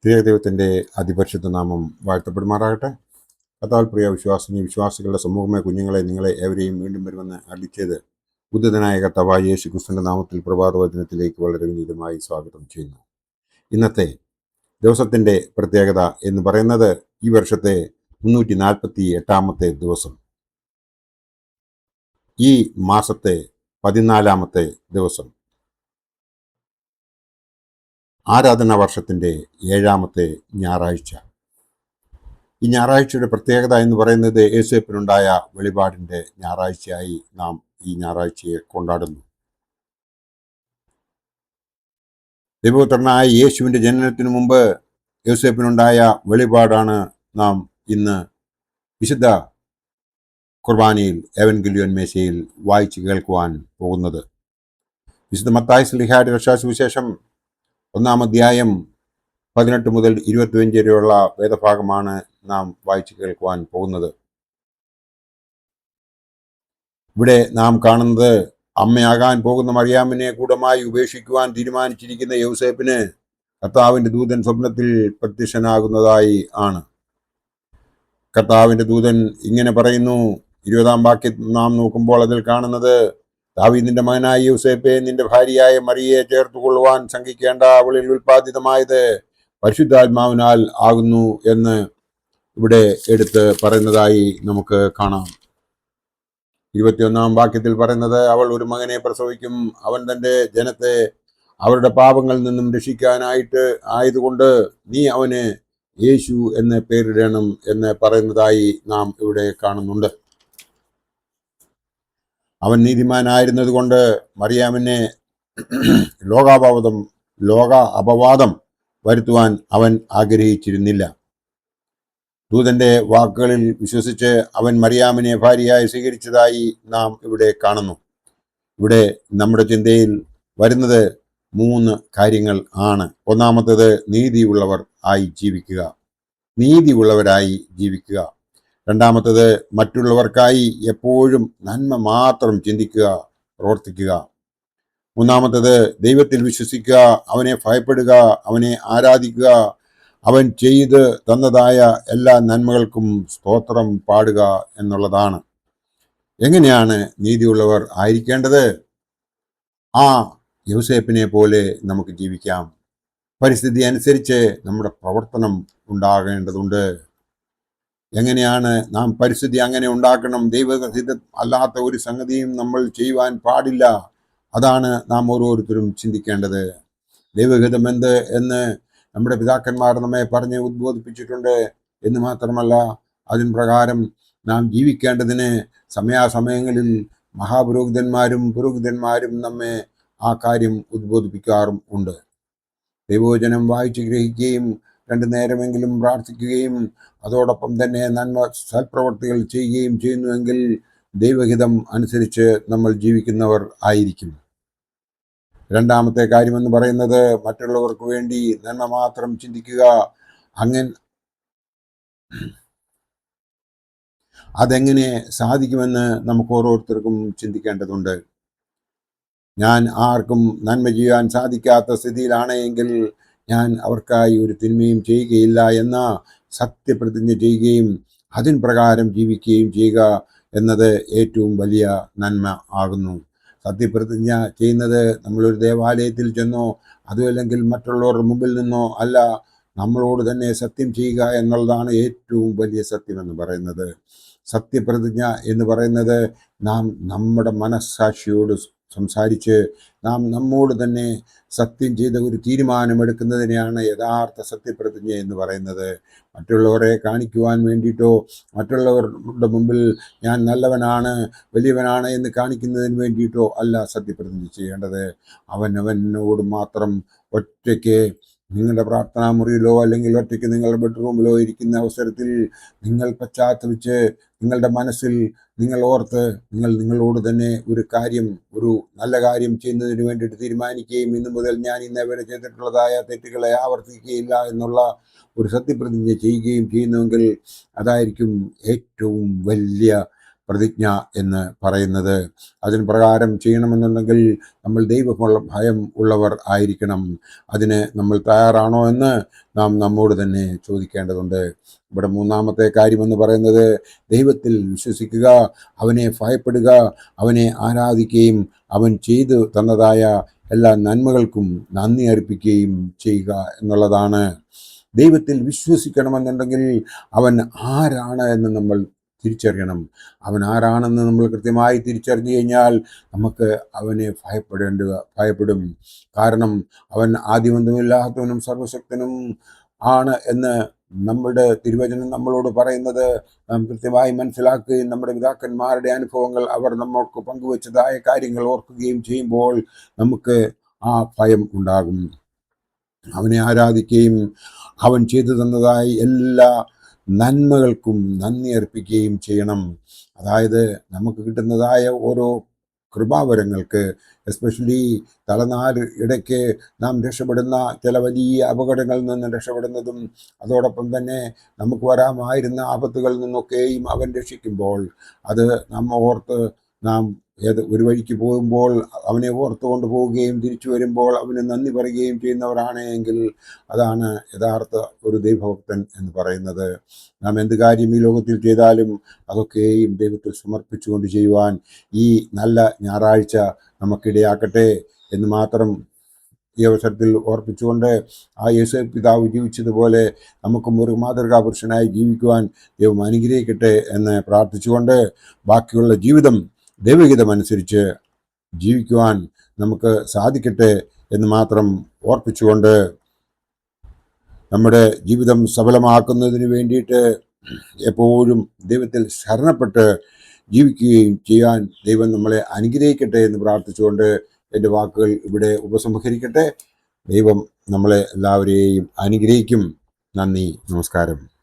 ദൈവത്തിൻ്റെ അതിപരിശുദ്ധ നാമം വാഴ്ത്തപ്പെടുമാറാകട്ടെ. കർത്താവിൽ പ്രിയ വിശ്വാസികളുടെ സമൂഹമായ കുഞ്ഞുങ്ങളെ, നിങ്ങളെ ഏവരെയും വീണ്ടും വരുമെന്ന് അറിയിച്ചത് ഉദ്ധിതനായ കർത്താവായ യേശു ക്രിസ്തുവിന്റെ നാമത്തിൽ പ്രഭാതവചനത്തിലേക്ക് വളരെ വിനീതമായി സ്വാഗതം ചെയ്യുന്നു. ഇന്നത്തെ ദിവസത്തിൻ്റെ പ്രത്യേകത എന്ന് പറയുന്നത് ഈ വർഷത്തെ 348 ദിവസം, ഈ മാസത്തെ 14 ദിവസം, ആരാധനാ വർഷത്തിൻ്റെ 7 ഞായറാഴ്ച. ഈ ഞായറാഴ്ചയുടെ പ്രത്യേകത എന്ന് പറയുന്നത് യേശുവിനുണ്ടായ വെളിപാടിൻ്റെ ഞായറാഴ്ചയായി നാം ഈ ഞായറാഴ്ചയെ കൊണ്ടാടുന്നു. ദൈവപുത്രനായ യേശുവിൻ്റെ ജനനത്തിനു മുമ്പ് യോസേപ്പിനുണ്ടായ വെളിപാടാണ് നാം ഇന്ന് വിശുദ്ധ കുർബാനയിൽ ഏവൻഗേലിയോൻ മേശയിൽ വായിച്ച് കേൾക്കുവാൻ പോകുന്നത്. വിശുദ്ധ മത്തായി ശ്ലീഹായുടെ രക്ഷാസുവിശേഷം 1-ാം അധ്യായം 18 മുതൽ 25 വരെയുള്ള വേദഭാഗമാണ് നാം വായിച്ച് കേൾക്കുവാൻ പോകുന്നത്. ഇവിടെ നാം കാണുന്നത് അമ്മയാകാൻ പോകുന്ന മറിയാമിനെ കൂടമായി ഉപേക്ഷിക്കുവാൻ തീരുമാനിച്ചിരിക്കുന്ന യോസേപ്പിന് കർത്താവിൻ്റെ ദൂതൻ സ്വപ്നത്തിൽ പ്രത്യക്ഷനാകുന്നതായി ആണ്. കർത്താവിൻ്റെ ദൂതൻ ഇങ്ങനെ പറയുന്നു. 20-ാം വാക്യം നാം നോക്കുമ്പോൾ അതിൽ കാണുന്നത്, ദാവീദിന്റെ മകനായ യോസേപ്പെ, നിന്റെ ഭാര്യയായ മറിയയെ ചേർത്തുകൊള്ളുവാൻ ശങ്കിക്കേണ്ട, അവളിൽ ഉൽപ്പാദിതമായത് പരിശുദ്ധാത്മാവിനാൽ ആകുന്നു എന്ന് ഇവിടെ എടുത്ത് പറയുന്നതായി നമുക്ക് കാണാം. 21-ാം വാക്യത്തിൽ പറയുന്നത്, അവൾ ഒരു മകനെ പ്രസവിക്കും, അവൻ തൻ്റെ ജനത്തെ അവരുടെ പാപങ്ങളിൽ നിന്നും രക്ഷിക്കാനായിട്ട് ആയതുകൊണ്ട് നീ അവന് യേശു എന്ന് പേരിടണം എന്ന് പറയുന്നതായി നാം ഇവിടെ കാണുന്നുണ്ട്. അവൻ നീതിമാനായിരുന്നത് കൊണ്ട് മറിയാമിനെ ലോക അപവാദം വരുത്തുവാൻ അവൻ ആഗ്രഹിച്ചിരുന്നില്ല. ദൂതന്റെ വാക്കുകളിൽ വിശ്വസിച്ച് അവൻ മറിയാമിനെ ഭാര്യയായി സ്വീകരിച്ചതായി നാം ഇവിടെ കാണുന്നു. ഇവിടെ നമ്മുടെ ചിന്തയിൽ വരുന്നത് 3 കാര്യങ്ങൾ ആണ്. ഒന്നാമത്തേത്, നീതിയുള്ളവരായി ജീവിക്കുക. രണ്ടാമത്തേത്, മറ്റുള്ളവർക്കായി എപ്പോഴും നന്മ മാത്രം ചിന്തിക്കുക, പ്രവർത്തിക്കുക. മൂന്നാമത്തേത്, ദൈവത്തിൽ വിശ്വസിക്കുക, അവനെ ഭയപ്പെടുക, അവനെ ആരാധിക്കുക, അവൻ ചെയ്ത് തന്നതായ എല്ലാ നന്മകൾക്കും സ്തോത്രം പാടുക എന്നുള്ളതാണ്. എങ്ങനെയാണ് നീതിയുള്ളവർ ആയിരിക്കേണ്ടത്? ആ യോസേപ്പിനെ പോലെ നമുക്ക് ജീവിക്കാം. പരിസ്ഥിതി അനുസരിച്ച് നമ്മുടെ പ്രവർത്തനം ഉണ്ടാകേണ്ടതുണ്ട്. എങ്ങനെയാണ് നാം പരിസ്ഥിതി അങ്ങനെ ഉണ്ടാക്കണം? ദൈവഹിതം അല്ലാത്ത ഒരു സംഗതിയും നമ്മൾ ചെയ്യുവാൻ പാടില്ല. അതാണ് നാം ഓരോരുത്തരും ചിന്തിക്കേണ്ടത്. ദൈവഹിതം എന്ത് എന്ന് നമ്മുടെ പിതാക്കന്മാർ നമ്മെ പറഞ്ഞ് ഉദ്ബോധിപ്പിച്ചിട്ടുണ്ട് എന്ന് മാത്രമല്ല, അതിന് പ്രകാരം നാം ജീവിക്കേണ്ടതിന് സമയാസമയങ്ങളിൽ പുരോഹിതന്മാരും നമ്മെ ആ കാര്യം ഉദ്ബോധിപ്പിക്കാറും ഉണ്ട്. ദൈവവചനം വായിച്ച് ഗ്രഹിക്കുകയും 2 നേരമെങ്കിലും പ്രാർത്ഥിക്കുകയും അതോടൊപ്പം തന്നെ സൽപ്രവർത്തികൾ ചെയ്യുകയും ചെയ്യുന്നുവെങ്കിൽ ദൈവഹിതം അനുസരിച്ച് നമ്മൾ ജീവിക്കുന്നവർ ആയിരിക്കും. രണ്ടാമത്തെ കാര്യമെന്ന് പറയുന്നത്, മറ്റുള്ളവർക്ക് വേണ്ടി നന്മ മാത്രം ചിന്തിക്കുക. അതെങ്ങനെ സാധിക്കുമെന്ന് നമുക്ക് ഓരോരുത്തർക്കും ചിന്തിക്കേണ്ടതുണ്ട്. ഞാൻ ആർക്കും നന്മ ചെയ്യാൻ സാധിക്കാത്ത സ്ഥിതിയിലാണ് എങ്കിൽ ഞാൻ അവർക്കായി ഒരു തിന്മയും ചെയ്യുകയില്ല എന്ന സത്യപ്രതിജ്ഞ ചെയ്യുകയും അതിൻ പ്രകാരം ജീവിക്കുകയും ചെയ്യുക എന്നത് ഏറ്റവും വലിയ നന്മ ആകുന്നു. സത്യപ്രതിജ്ഞ ചെയ്യുന്നത് നമ്മളൊരു ദേവാലയത്തിൽ ചെന്നോ അതുമല്ലെങ്കിൽ മറ്റുള്ളവരുടെ മുമ്പിൽ നിന്നോ അല്ല, നമ്മളോട് തന്നെ സത്യം ചെയ്യുക എന്നുള്ളതാണ് ഏറ്റവും വലിയ സത്യമെന്ന് പറയുന്നത്. സത്യപ്രതിജ്ഞ എന്ന് പറയുന്നത് നാം നമ്മുടെ മനസ്സാക്ഷിയോട് സംസാരിച്ച് നാം നമ്മോട് തന്നെ സത്യം ചെയ്ത ഒരു തീരുമാനമെടുക്കുന്നതിനെയാണ് യഥാർത്ഥ സത്യപ്രതിജ്ഞ എന്ന് പറയുന്നത്. മറ്റുള്ളവരെ കാണിക്കുവാൻ വേണ്ടിയിട്ടോ മറ്റുള്ളവരുടെ മുമ്പിൽ ഞാൻ നല്ലവനാണ് വലിയവനാണ് എന്ന് കാണിക്കുന്നതിന് വേണ്ടിയിട്ടോ അല്ല സത്യപ്രതിജ്ഞ ചെയ്യേണ്ടത്. അവനവനോട് മാത്രം ഒറ്റയ്ക്ക് നിങ്ങളുടെ പ്രാർത്ഥനാ മുറിയിലോ അല്ലെങ്കിൽ ഒറ്റയ്ക്ക് നിങ്ങളുടെ ബെഡ്റൂമിലോ ഇരിക്കുന്ന അവസരത്തിൽ നിങ്ങൾ പശ്ചാത്തപിച്ച് നിങ്ങളുടെ മനസ്സിൽ നിങ്ങൾ ഓർത്ത് നിങ്ങളോട് തന്നെ ഒരു നല്ല കാര്യം ചെയ്യുന്നതിന് വേണ്ടിയിട്ട് തീരുമാനിക്കുകയും ഇന്നു മുതൽ ഞാൻ ഇന്നേവരെ ചെയ്തിട്ടുള്ളതായ തെറ്റുകളെ ആവർത്തിക്കുകയില്ല എന്നുള്ള ഒരു സത്യപ്രതിജ്ഞ ചെയ്യുകയും ചെയ്യുന്നുവെങ്കിൽ അതായിരിക്കും ഏറ്റവും വലിയ പ്രതിജ്ഞ എന്ന് പറയുന്നത്. അതിന് പ്രകാരം ചെയ്യണമെന്നുണ്ടെങ്കിൽ നമ്മൾ ഭയം ഉള്ളവർ ആയിരിക്കണം. അതിന് നമ്മൾ തയ്യാറാണോ എന്ന് നാം നമ്മോട് തന്നെ ചോദിക്കേണ്ടതുണ്ട്. ഇവിടെ മൂന്നാമത്തെ കാര്യമെന്ന് പറയുന്നത് ദൈവത്തിൽ വിശ്വസിക്കുക, അവനെ ഭയപ്പെടുക, അവനെ ആരാധിക്കുകയും അവൻ ചെയ്തു തന്നതായ എല്ലാ നന്മകൾക്കും നന്ദി അർപ്പിക്കുകയും ചെയ്യുക എന്നുള്ളതാണ്. ദൈവത്തിൽ വിശ്വസിക്കണമെന്നുണ്ടെങ്കിൽ അവൻ ആരാണ് എന്ന് നമ്മൾ തിരിച്ചറിയണം. അവൻ ആരാണെന്ന് നമ്മൾ കൃത്യമായി തിരിച്ചറിഞ്ഞു കഴിഞ്ഞാൽ നമുക്ക് അവനെ ഭയപ്പെടും. കാരണം അവൻ ആദ്യമൊന്നുമില്ലാത്തവനും സർവശക്തനും ആണ് എന്ന് നമ്മുടെ തിരുവചനം നമ്മളോട് പറയുന്നത് നാം കൃത്യമായി മനസ്സിലാക്കുകയും നമ്മുടെ പിതാക്കന്മാരുടെ അനുഭവങ്ങൾ അവർ നമ്മൾക്ക് പങ്കുവച്ചതായ കാര്യങ്ങൾ ഓർക്കുകയും ചെയ്യുമ്പോൾ നമുക്ക് ആ ഭയം ഉണ്ടാകും. അവനെ ആരാധിക്കുകയും അവൻ ചെയ്തു തന്നതായ എല്ലാ നന്മകൾക്കും നന്ദി അർപ്പിക്കുകയും ചെയ്യണം. അതായത് നമുക്ക് കിട്ടുന്നതായ ഓരോ കൃപാവരങ്ങൾക്ക്, എസ്പെഷ്യലി തലനാട് ഇടയ്ക്ക് നാം രക്ഷപ്പെടുന്ന ചില വലിയ അപകടങ്ങളിൽ നിന്ന് രക്ഷപ്പെടുന്നതും അതോടൊപ്പം തന്നെ നമുക്ക് വരാമായിരുന്ന ആപത്തുകളിൽ നിന്നൊക്കെയും അവൻ രക്ഷിക്കുമ്പോൾ അത് നാം ഒരു വഴിക്ക് പോകുമ്പോൾ അവനെ ഓർത്തുകൊണ്ട് പോവുകയും തിരിച്ചു വരുമ്പോൾ അവന് നന്ദി പറയുകയും ചെയ്യുന്നവരാണ് എങ്കിൽ അതാണ് യഥാർത്ഥ ഒരു ദൈവഭക്തൻ എന്ന് പറയുന്നത്. നാം എന്ത് കാര്യം ഈ ലോകത്തിൽ ചെയ്താലും അതൊക്കെയും ദൈവത്തിൽ സമർപ്പിച്ചുകൊണ്ട് ചെയ്യുവാൻ ഈ നല്ല ഞായറാഴ്ച നമുക്കിടയാക്കട്ടെ എന്ന് മാത്രം ഈ അവസരത്തിൽ ഓർപ്പിച്ചുകൊണ്ട് ആ യേശു പിതാവ് ജീവിച്ചതുപോലെ നമുക്കും ഒരു മാതൃകാ പുരുഷനായി ജീവിക്കുവാൻ ദൈവം അനുഗ്രഹിക്കട്ടെ എന്ന് പ്രാർത്ഥിച്ചുകൊണ്ട് ബാക്കിയുള്ള ജീവിതം ദൈവഹിതമനുസരിച്ച് ജീവിക്കുവാൻ നമുക്ക് സാധിക്കട്ടെ എന്ന് മാത്രം ഓർപ്പിച്ചുകൊണ്ട് നമ്മുടെ ജീവിതം സഫലമാക്കുന്നതിന് വേണ്ടിയിട്ട് എപ്പോഴും ദൈവത്തിൽ ശരണപ്പെട്ട് ജീവിക്കുകയും ചെയ്യാൻ ദൈവം നമ്മളെ അനുഗ്രഹിക്കട്ടെ എന്ന് പ്രാർത്ഥിച്ചുകൊണ്ട് എൻ്റെ വാക്കുകൾ ഇവിടെ ഉപസംഹരിക്കട്ടെ. ദൈവം നമ്മളെ എല്ലാവരെയും അനുഗ്രഹിക്കും. നന്ദി, നമസ്കാരം.